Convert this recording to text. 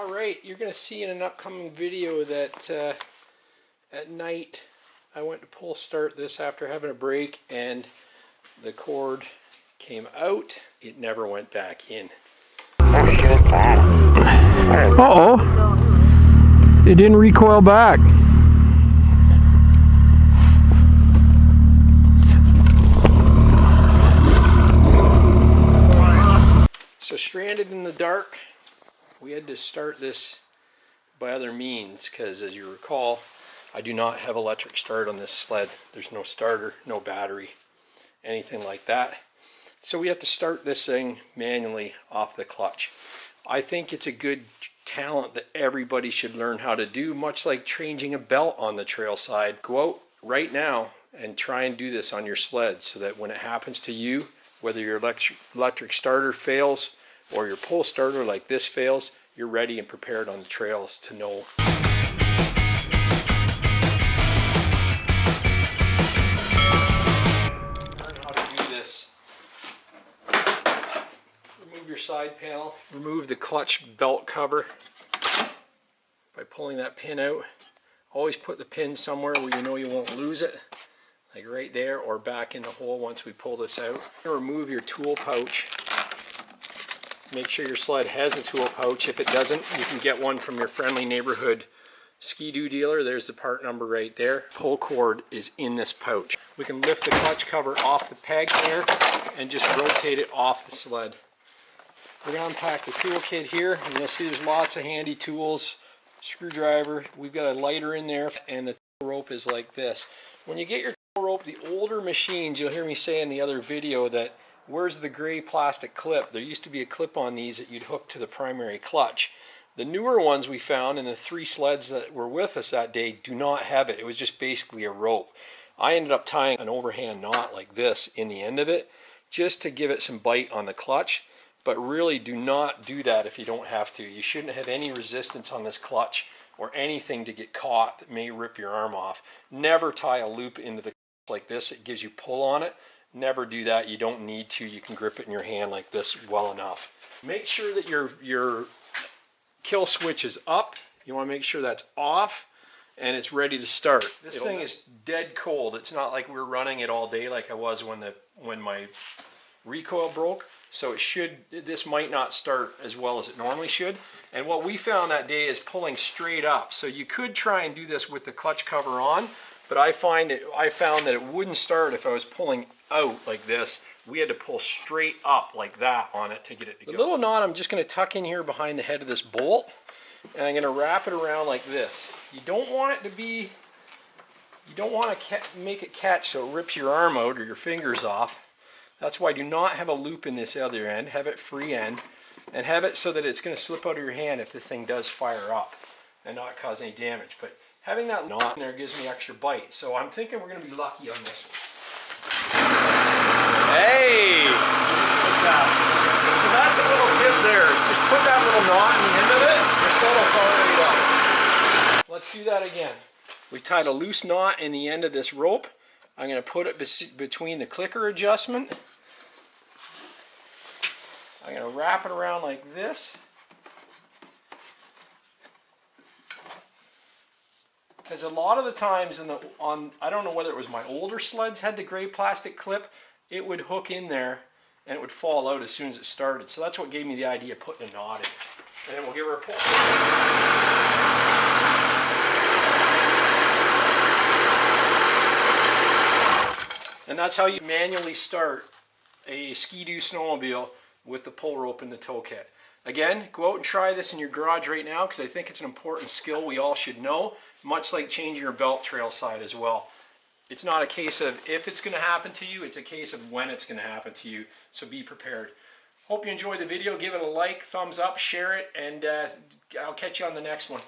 Alright, you're going to see in an upcoming video that at night I went to pull start this after having a break and the cord came out. It never went back in. Uh-oh. It didn't recoil back. So stranded in the dark, we had to start this by other means because, as you recall, I do not have electric start on this sled. There's no starter, no battery, anything like that. So we have to start this thing manually off the clutch. I think it's a good talent that everybody should learn how to do, much like changing a belt on the trail side. Go out right now and try and do this on your sled so that when it happens to you, whether your electric starter fails or your pull starter like this fails, you're ready and prepared on the trails to know. Learn how to do this. Remove your side panel. Remove the clutch belt cover by pulling that pin out. Always put the pin somewhere where you know you won't lose it, like right there or back in the hole once we pull this out. Remove your tool pouch. Make sure your sled has a tool pouch. If it doesn't, you can get one from your friendly neighborhood Ski-Doo dealer. There's the part number right there. Pull cord is in this pouch. We can lift the clutch cover off the peg there and just rotate it off the sled. We're going to unpack the tool kit here, and you'll see there's lots of handy tools. Screwdriver, we've got a lighter in there, and the rope is like this. When you get your rope, the older machines, you'll hear me say in the other video that where's the gray plastic clip? There used to be a clip on these that you'd hook to the primary clutch. The newer ones we found, and the 3 sleds that were with us that day, do not have it. It was just basically a rope. I ended up tying an overhand knot like this in the end of it just to give it some bite on the clutch, but really do not do that if you don't have to. You shouldn't have any resistance on this clutch or anything to get caught that may rip your arm off. Never tie a loop into the clutch like this. It gives you pull on it. Never do that. You don't need to. You can grip it in your hand like this well enough. Make sure that your kill switch is up. You want to make sure that's off and it's ready to start. This thing is dead cold. It's not like we're running it all day like I was when my recoil broke. So this might not start as well as it normally should. And what we found that day is pulling straight up. So you could try and do this with the clutch cover on, but I found that it wouldn't start if I was pulling out like this. We had to pull straight up like that on it to get it to go. The little knot I'm just going to tuck in here behind the head of this bolt, and I'm going to wrap it around like this. You don't want it to be, you don't want to make it catch so it rips your arm out or your fingers off. That's why do not have a loop in this other end. Have it free end, and have it so that it's going to slip out of your hand if this thing does fire up and not cause any damage. But having that knot in there gives me extra bite. So I'm thinking we're going to be lucky on this one. Hey! Just like that. So that's a little tip there. Is just put that little knot in the end of it. Your sled will fall right up. Let's do that again. We've tied a loose knot in the end of this rope. I'm going to put it between the clicker adjustment. I'm going to wrap it around like this. Because a lot of the times I don't know whether it was my older sleds had the gray plastic clip, it would hook in there and it would fall out as soon as it started. So that's what gave me the idea of putting a knot in. And then we'll give her a pull. And that's how you manually start a Ski-Doo snowmobile with the pull rope and the tow kit. Again, go out and try this in your garage right now because I think it's an important skill we all should know, much like changing your belt trail side as well. It's not a case of if it's going to happen to you, it's a case of when it's going to happen to you, so be prepared. Hope you enjoyed the video. Give it a like, thumbs up, share it, and I'll catch you on the next one.